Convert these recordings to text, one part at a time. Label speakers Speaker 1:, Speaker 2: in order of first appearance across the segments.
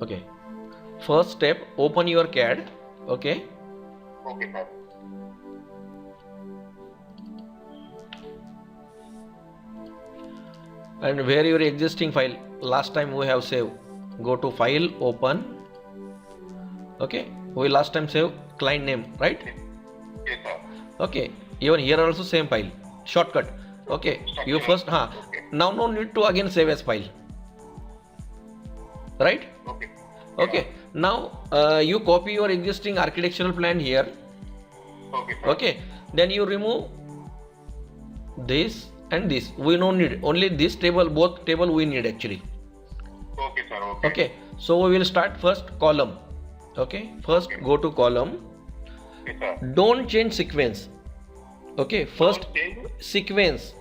Speaker 1: Okay. First step, open your CAD. Okay.
Speaker 2: Okay, sir.
Speaker 1: And where your existing file last time we have saved, go to file, open. Okay, we last time save client name, right?
Speaker 2: Yes, sir.
Speaker 1: Okay, even here also same file, shortcut. Okay, you first
Speaker 2: Okay.
Speaker 1: now no need to again save as file, right?
Speaker 2: Okay.
Speaker 1: Okay, now you copy your existing architectural plan here.
Speaker 2: Okay, sir.
Speaker 1: Okay, then you remove this and this, we don't need, only this table, both table we need actually.
Speaker 2: Okay, sir. Okay.
Speaker 1: Okay, so we will start first column. Okay, first go to column,
Speaker 2: Yes, sir.
Speaker 1: don't change sequence. Okay, first
Speaker 2: Don't change
Speaker 1: sequence.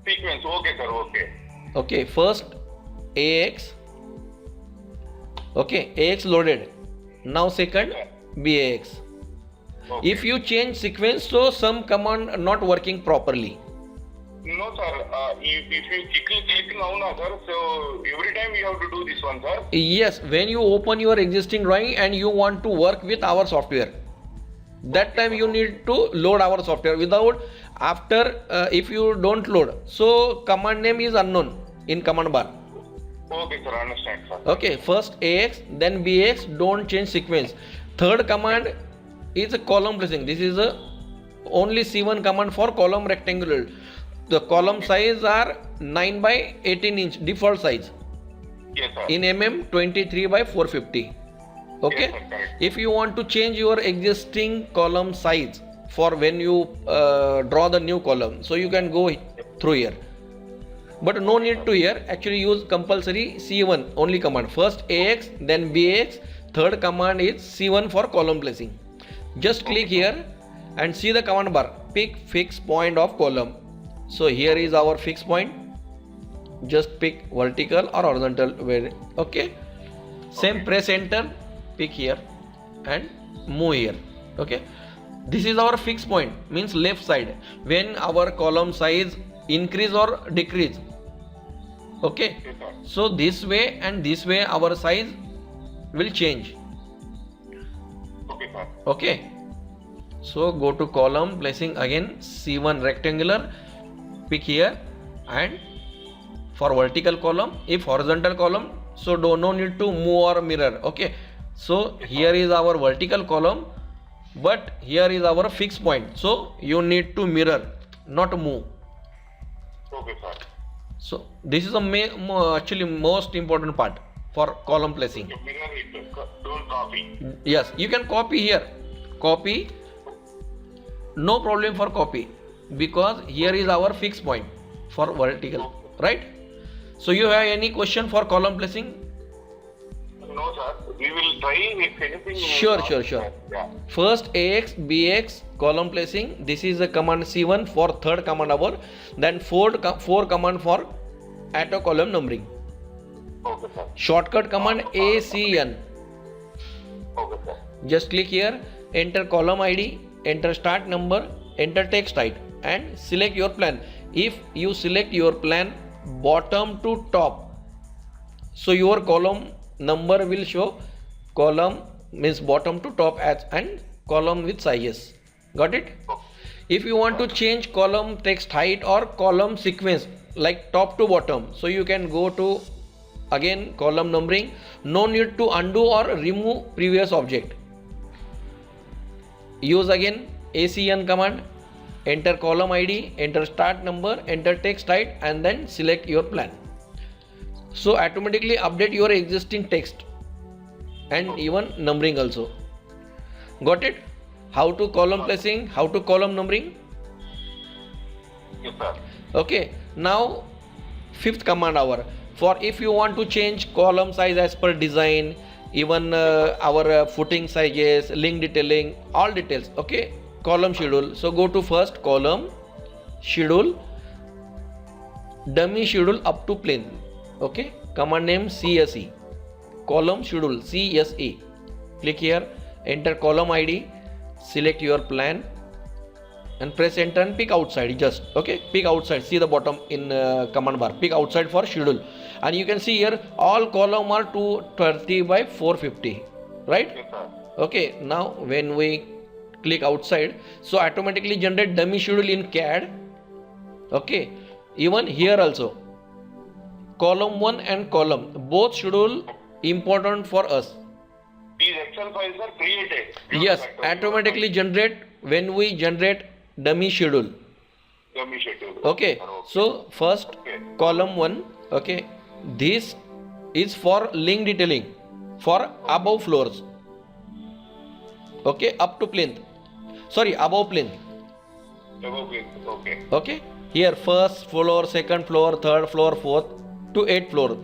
Speaker 2: sequence. Okay, sir. Okay.
Speaker 1: Okay, first AX. Okay, AX loaded. Now second BAX.
Speaker 2: Okay.
Speaker 1: If you change sequence, so some command not working properly.
Speaker 2: No, sir. If you click now, sir, so every time you have to do this one, sir.
Speaker 1: Yes, when you open your existing drawing and you want to work with our software, that time you need to load our software. Without, after if you don't load, so command name is unknown in command bar.
Speaker 2: Okay, sir. Understand, sir.
Speaker 1: Okay, first AX, then BX, don't change sequence. Third command is a column placing. This is a only C1 command for column rectangular. The column size are 9 by 18 inch default size.
Speaker 2: Yes, sir.
Speaker 1: In mm 23 by 450. Okay,
Speaker 2: Yes, sir, correct.
Speaker 1: if you want to change your existing column size for when you draw the new column, so you can go through here, but no need to here. Actually use compulsory C1 only command. First AX, then BX, third command is C1 for column placing. Just click here and see the command bar, pick fixed point of column. So here is our fixed point. Just pick vertical or horizontal. Okay, same, press enter, pick here and move here. Okay, this is our fixed point, means left side, when our column size increase or decrease. Okay,
Speaker 2: Yes, sir.
Speaker 1: so this way and this way our size will change.
Speaker 2: Okay, sir.
Speaker 1: Okay, so go to column placing, again C1 rectangular, pick here, and for vertical column, if horizontal column, so no need to move or mirror. Okay, so here is our vertical column, but here is our fixed point, so you need to mirror, not move.
Speaker 2: Okay, sir.
Speaker 1: So this is a actually most important part for column placing.
Speaker 2: Mirror it. Don't copy.
Speaker 1: Yes, you can copy here, copy, no problem for copy, because here is our fixed point for vertical, right? So you have any question for column placing?
Speaker 2: No, sir. We will try if anything.
Speaker 1: Sure.
Speaker 2: Yeah.
Speaker 1: First AX, BX, column placing. This is a command C1 for third command hour. Then four command for auto column numbering.
Speaker 2: Okay, sir.
Speaker 1: Shortcut command ACN.
Speaker 2: Okay, sir.
Speaker 1: Just click here, enter column ID, enter start number, enter text height, and select your plan. If you select your plan bottom to top, so your column number will show column means bottom to top as, and column with sizes. Got it? If you want to change column text height or column sequence like top to bottom, so you can go to again column numbering. No need to undo or remove previous object. Use again ACN command, enter column ID, enter start number, enter text height, and then select your plan. So automatically update your existing text and even numbering also. Got it? How to column placing, how to column numbering.
Speaker 2: Yes, sir.
Speaker 1: Okay, now fifth command hour. For if you want to change column size as per design, even our footing sizes, link detailing, all details. Okay, column schedule. So go to first column schedule, dummy schedule up to plane. Okay, command name CSE, column schedule CSE. Click here, enter column ID, select your plan, and press enter and pick outside. Just okay, pick outside. See the bottom in command bar, pick outside for schedule, and you can see here all column are 230 by 450, right?
Speaker 2: Yes, sir.
Speaker 1: Okay, now when we click outside, so automatically generate dummy schedule in CAD. Okay, even here also column 1 and column both schedule important for us.
Speaker 2: These Excel files are created.
Speaker 1: Yes, automatically generate when we generate dummy schedule.
Speaker 2: Dummy schedule.
Speaker 1: Okay, so first
Speaker 2: Okay.
Speaker 1: column 1, okay, this is for link detailing for above floors. Okay, up to plinth. Sorry, above plinth.
Speaker 2: Okay.
Speaker 1: Okay, here first floor, second floor, third floor, fourth to 8th floor.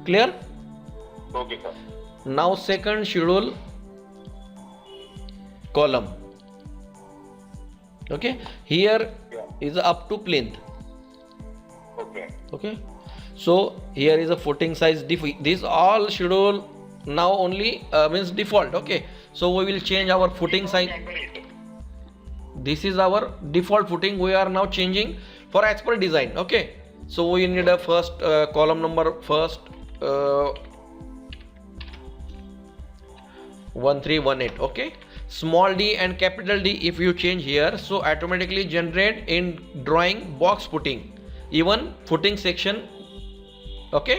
Speaker 1: Clear?
Speaker 2: Okay, sir.
Speaker 1: Now second schedule column. Okay, here
Speaker 2: Yeah.
Speaker 1: is up to plinth.
Speaker 2: Okay.
Speaker 1: Okay, so here is a footing size this all schedule now only means default. Okay, so we will change our footing size. This is our default footing. We are now changing for as per design. Okay, so we need a first column number first 1318. Okay, small d and capital D if you change here, so automatically generate in drawing box footing, even footing section. Okay,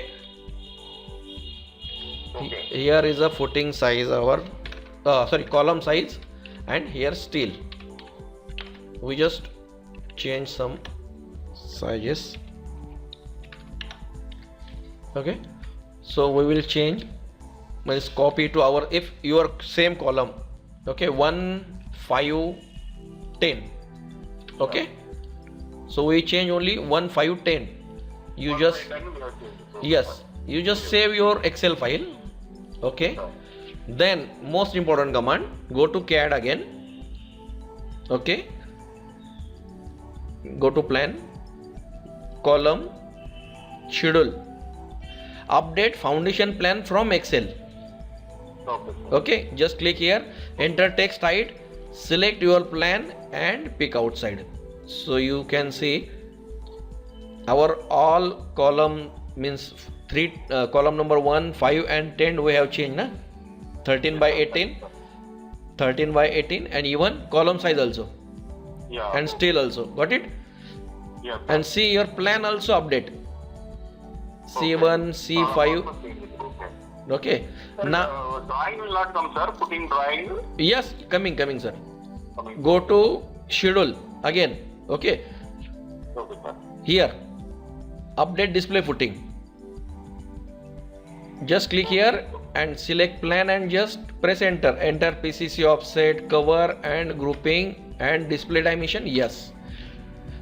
Speaker 2: Okay.
Speaker 1: here is a footing size our column size, and here steel. We just change some sizes. Okay, so we will change, means copy to our, if your same column, okay, 1 5 10. Okay, so we change only 1 5 10. You just, yes, you just save your Excel file. Okay, then most important command, go to CAD again. Okay, go to plan, column, schedule, update foundation plan from Excel. Okay, just click here, enter text height, select your plan and pick outside. So you can see our all column means column number 1 5 and 10 we have changed, na? 13 by 18, 13 by 18, and even column size also,
Speaker 2: Yeah.
Speaker 1: and steel also. Got it?
Speaker 2: Yeah.
Speaker 1: And see your plan also update, C1 C5. Okay, now
Speaker 2: Drawing will not come, sir. Putting drawing.
Speaker 1: yes, coming sir. Go to schedule again. Okay,
Speaker 2: Okay, sir.
Speaker 1: here update display footing. Just click here and select plan and just press enter. Enter PCC offset, cover and grouping and display dimension. Yes,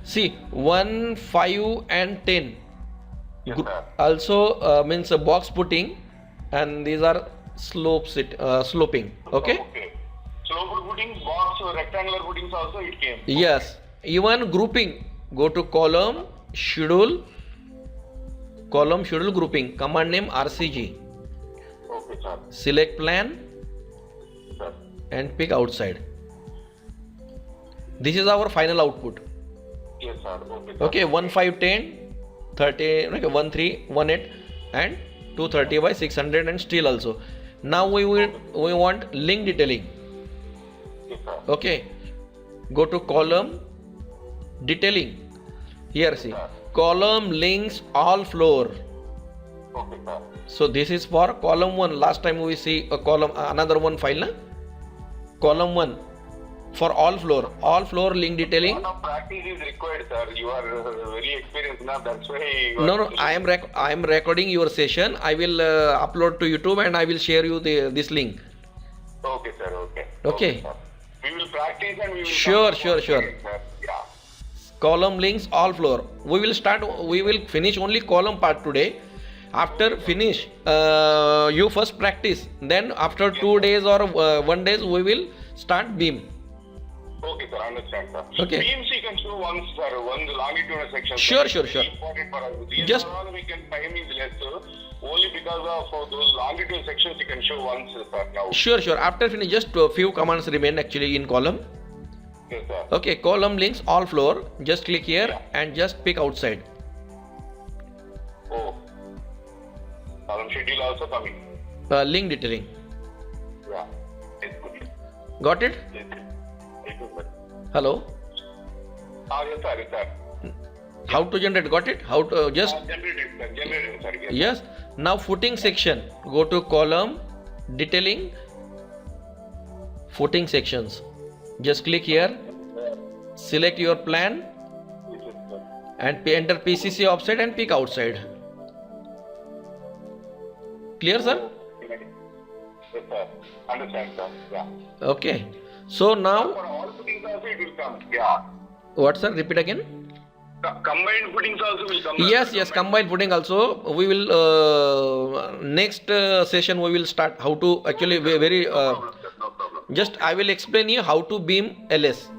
Speaker 1: see 1 5 and 10
Speaker 2: Yes, sir.
Speaker 1: also means a box putting, and these are sloping. Okay,
Speaker 2: Slope footings, box, rectangular footings also it came.
Speaker 1: yes, even grouping. Go to column schedule grouping, command name RCG,
Speaker 2: Okay, sir.
Speaker 1: select plan
Speaker 2: Sir.
Speaker 1: and pick outside. This is our final output.
Speaker 2: Yes, sir. Okay, sir.
Speaker 1: Okay, 1 5 10 30, okay, 1 3 1 8 and 230 by 600 and steel also. Now we want link detailing.
Speaker 2: Yes, sir.
Speaker 1: Okay, go to column detailing. Here see column links all floor.
Speaker 2: Okay, sir.
Speaker 1: So this is for column 1. Last time we see a column, another one file, na? Column 1 for all floor link detailing.
Speaker 2: Lot of practice is required, sir. You are very experienced now. That's why. You are-
Speaker 1: No, I am recording your session. I will upload to YouTube and I will share you this link.
Speaker 2: Okay, sir. Okay.
Speaker 1: Okay.
Speaker 2: Sir. We will practice and we will.
Speaker 1: Sure,
Speaker 2: come
Speaker 1: sure,
Speaker 2: up
Speaker 1: sure.
Speaker 2: with it, sir. Yeah.
Speaker 1: Column links all floor. We will finish only column part today. After finish, you first practice. Then after 2 days or 1 days, we will start beam.
Speaker 2: Okay, sir. I understand, sir.
Speaker 1: Okay.
Speaker 2: Beams you can show once, sir. One longitudinal section.
Speaker 1: Sure,
Speaker 2: sir.
Speaker 1: sure.
Speaker 2: Very important for us. These
Speaker 1: Just-
Speaker 2: are all we can time is less, sir. Only because of those longitudinal sections you can show once, sir. Now.
Speaker 1: Sure. After finish, just a few commands remain actually in column.
Speaker 2: Yes, sir.
Speaker 1: Okay, column links all floor. Just click here and just pick outside.
Speaker 2: Oh. Column schedule also coming.
Speaker 1: Link detailing.
Speaker 2: Yeah. Yes, good.
Speaker 1: Got it?
Speaker 2: Yes. Yes, sir.
Speaker 1: Hello.
Speaker 2: Yes, sir. Yes, sir.
Speaker 1: How to generate? Got it? How to just
Speaker 2: Generated, sir. Generated, sir. Yes.
Speaker 1: yes. Now footing section. Go to column detailing. Footing sections. Just click here. Select your plan
Speaker 2: Yes, sir.
Speaker 1: and enter PCC offset and pick outside. Clear, sir?
Speaker 2: Yes, sir. Understand, sir. Yeah.
Speaker 1: Okay. So now,
Speaker 2: For all footings also it will come. Yeah.
Speaker 1: what, sir? Repeat again.
Speaker 2: Combined footings also will come.
Speaker 1: Yes, yes. Combined footing also. We will next session we will start how to actually very
Speaker 2: No problem, sir. No problem.
Speaker 1: just I will explain you how to beam LS.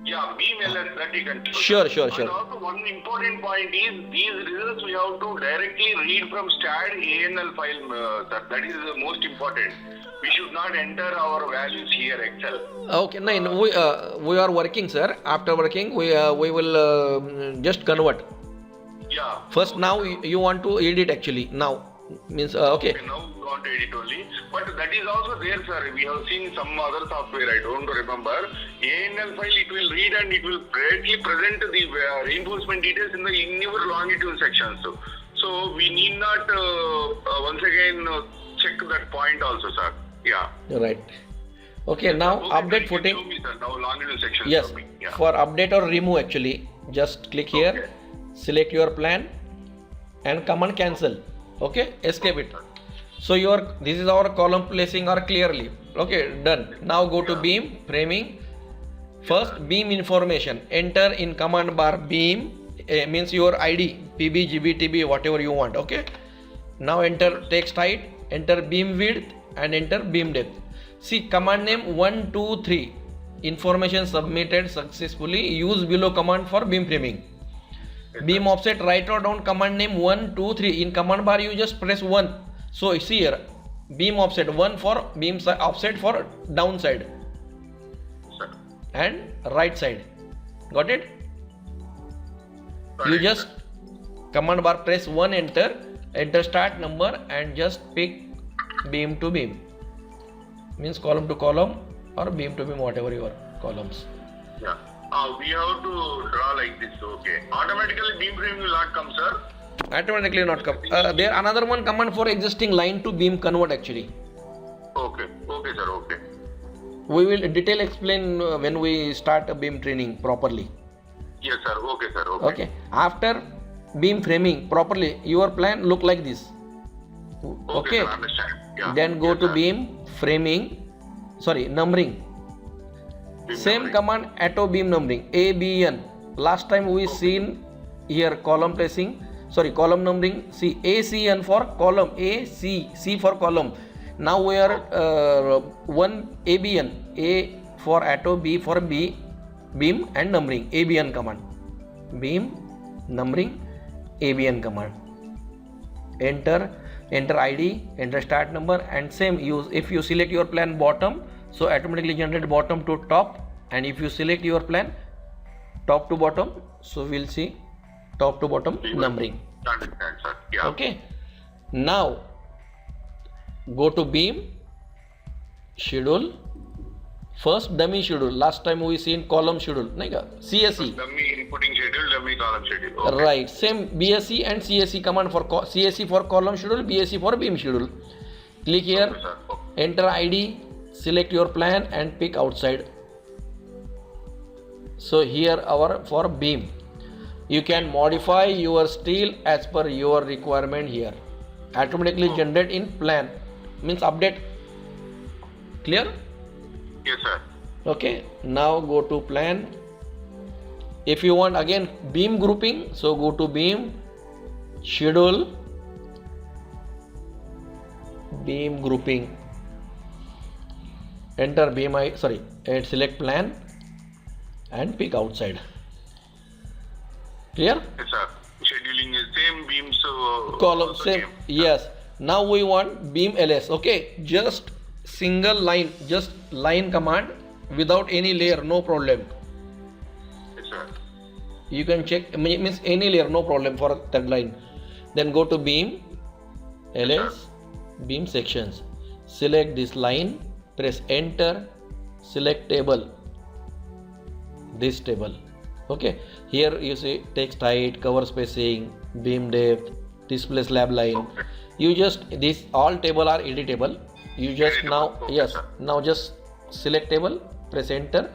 Speaker 2: Yeah, beam LS that you can do.
Speaker 1: Sure.
Speaker 2: And also one important point is these results we have to directly read from STAD ANL file, sir. That is the most important. We should not enter our values here, Excel.
Speaker 1: Okay, no, we are working, sir. After working, we will just convert.
Speaker 2: Yeah.
Speaker 1: First, now you want to edit actually. Now means okay.
Speaker 2: Okay, now we want to edit only. But that is also there, sir. We have seen some other software, I don't remember. ANL file, it will read and it will directly present the reinforcement details in your longitude sections. So we need not once again check that point also, sir. Yeah.
Speaker 1: Right. Okay, now
Speaker 2: Okay,
Speaker 1: update
Speaker 2: you can
Speaker 1: footing.
Speaker 2: show me, sir. Now longitude sections
Speaker 1: Yes,
Speaker 2: for me. Yeah.
Speaker 1: for update or remove actually, just click here,
Speaker 2: Okay.
Speaker 1: select your plan and command cancel. Okay, escape it. So this is our column placing or clearly. Okay, done. Now go to beam framing. First beam information. Enter in command bar beam means your ID PB, GB, TB, whatever you want. Okay. Now enter text height, enter beam width and enter beam depth. See command name 1, 2, 3. Information submitted successfully. Use below command for beam framing. Beam offset, write or down command name 1, 2, 3. In command bar you just press 1. So see here beam offset 1 for beam offset for downside
Speaker 2: Sir.
Speaker 1: and right side. Got it? You
Speaker 2: Correct,
Speaker 1: just
Speaker 2: sir.
Speaker 1: command bar press 1, enter start number and just pick beam to beam. Means column to column or beam to beam, whatever your columns.
Speaker 2: Yeah. We have to draw like this. Okay. Automatically beam framing will not come, sir.
Speaker 1: Automatically not come. There another one command for existing line to beam convert actually.
Speaker 2: Okay. Okay, sir. Okay.
Speaker 1: We will detail explain when we start a beam training properly.
Speaker 2: Yes, sir. Okay, sir. Okay.
Speaker 1: Okay. After beam framing properly, your plan look like this. Okay.
Speaker 2: Sir, understand. Yeah.
Speaker 1: Then go
Speaker 2: Yes,
Speaker 1: to
Speaker 2: sir.
Speaker 1: beam framing. Sorry, numbering.
Speaker 2: Beam
Speaker 1: Same
Speaker 2: numbering.
Speaker 1: command auto beam numbering ABN. Last time we seen here column placing. Sorry, column numbering. See ACN for column, C for column. Now we are one ABN. A for auto, B for B, beam and numbering. ABN command. Beam, numbering, ABN command. Enter ID, enter start number and same use. If you select your plan bottom, so automatically generate bottom to top, and if you select your plan top to bottom, so we'll see top to bottom numbering.
Speaker 2: Understand, sir. Yeah.
Speaker 1: Okay. Now go to beam schedule. First dummy schedule. Last time we seen column schedule. CSE.
Speaker 2: Dummy inputting schedule, dummy column schedule. Okay.
Speaker 1: Right. Same BSE and CSE command for CSE for column schedule, BSE for beam schedule. Click here.
Speaker 2: Okay, sir. Okay.
Speaker 1: Enter ID, select your plan and pick outside. So here our for beam. You can modify your steel as per your requirement here. Automatically generate in plan. Means update. Clear?
Speaker 2: Yes, sir.
Speaker 1: Okay. Now go to plan. If you want again beam grouping, so go to beam, schedule, beam grouping. Enter beam and select plan and pick outside. Clear?
Speaker 2: Yes, sir. Scheduling is same beams.
Speaker 1: Column
Speaker 2: also
Speaker 1: same. Yes. Now we want beam LS. Okay. Just single line, just line command without any layer, no problem. You can check, means any layer, no problem for that line. Then go to beam, ls, beam sections. Select this line, press enter, select table, this table. Okay, here you see text height, cover spacing, beam depth, display slab line. You just, this all table are editable. You just now, yes, now just select table, press enter,